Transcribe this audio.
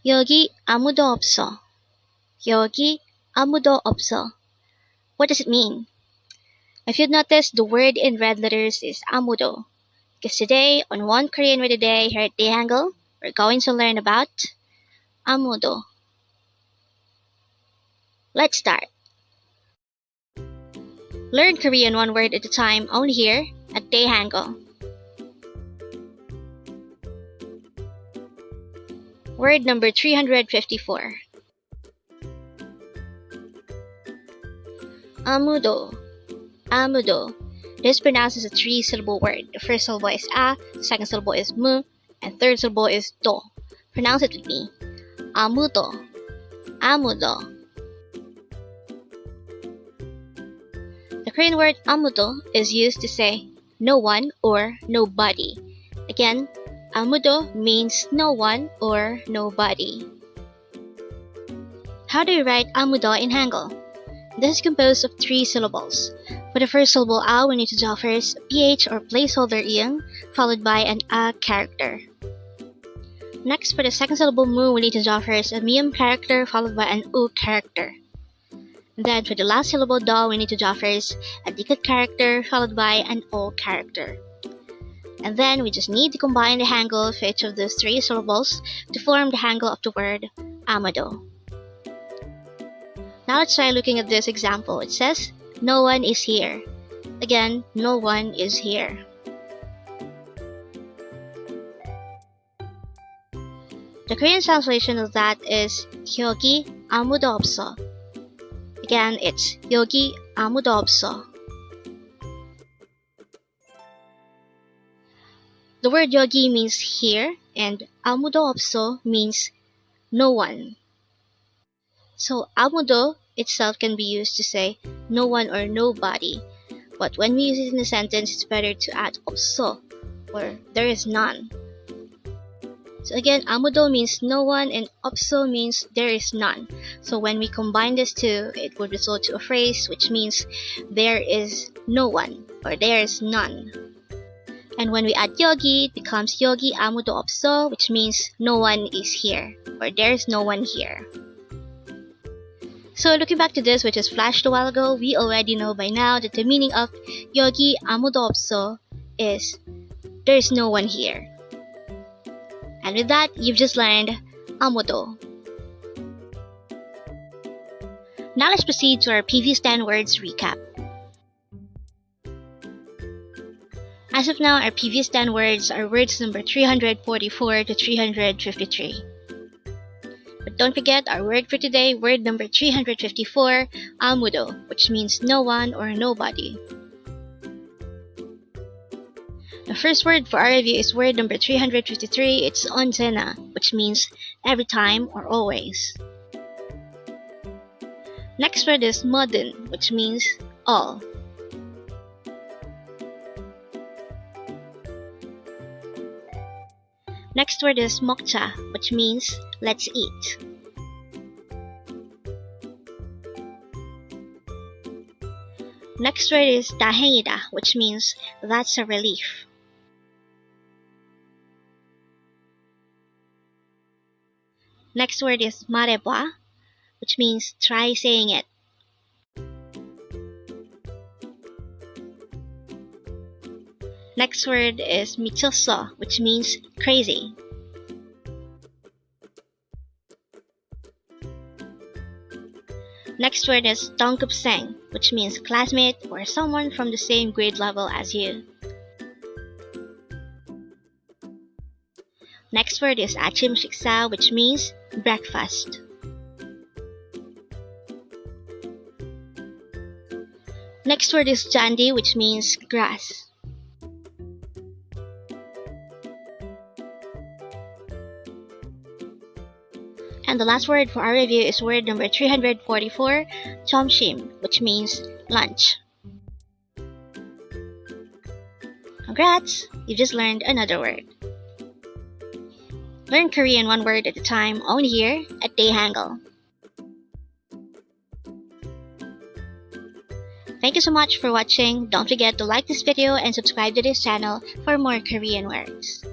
여기 아무도 없어. 여기 아무도 없어. What does it mean? If you'd noticed, the word in red letters is AMUDO. Because today, on One Korean Word a Day here at Dae-Hangul, we're going to learn about AMUDO. Let's start. Learn Korean one word at a time only here at Dae-Hangul. Word number 354. AMUDO. AMUDO. This is pronounced as a three-syllable word. The first syllable is a, the second syllable is mu, and third syllable is do. Pronounce it with me. AMUDO. AMUDO. The Korean word AMUDO is used to say no one or nobody. Again, AMUDO means no one or nobody. How do you write AMUDO in Hangul? This is composed of three syllables. For the first syllable A, we need to draw first a PH or placeholder ing, followed by an A character. Next, for the second syllable mu, we need to draw first a miyum character, followed by an U character. Then for the last syllable do, we need to draw first a dikit character, followed by an O character. And then we just need to combine the Hangul for each of those three syllables to form the Hangul of the word AMUDO. Now let's try looking at this example. It says, no one is here. Again, no one is here. The Korean translation of that is 여기 아무도 없어. Again, it's 여기 아무도 없어. The word 여기 means here, and 아무도 없어 means no one. So 아무도 itself can be used to say no one or nobody, but when we use it in a sentence, it's better to add 없어, or there is none. So again, 아무도 means no one and 없어 means there is none. So when we combine these two, it would result to a phrase which means there is no one or there is none. And when we add 여기, it becomes 여기 아무도 없어, which means no one is here or there is no one here. So looking back to this, which was flashed a while ago, we already know by now that the meaning of 여기 아무도 없어 is there is no one here. And with that, you've just learned AMUDO. Now let's proceed to our previous 10 words recap. As of now, our previous 10 words are words number 344 to 353. But don't forget our word for today, word number 354, AMUDO, which means no one or nobody. The first word for our review is word number 353. It's 언제나, which means every time or always. Next word is 모든, which means all. Next word is 먹자, which means let's eat. Next word is 다행이다, which means that's a relief. Next word is 말해봐, which means try saying it. Next word is 미쳤어, which means crazy. Next word is 동급생, which means classmate or someone from the same grade level as you. Next word is 아침 식사, which means breakfast. Next word is 잔디, which means grass. And the last word for our review is word number 344, 점심, which means lunch. Congrats! You just learned another word. Learn Korean one word at a time only here at Dae-Hangul. Thank you so much for watching. Don't forget to like this video and subscribe to this channel for more Korean words.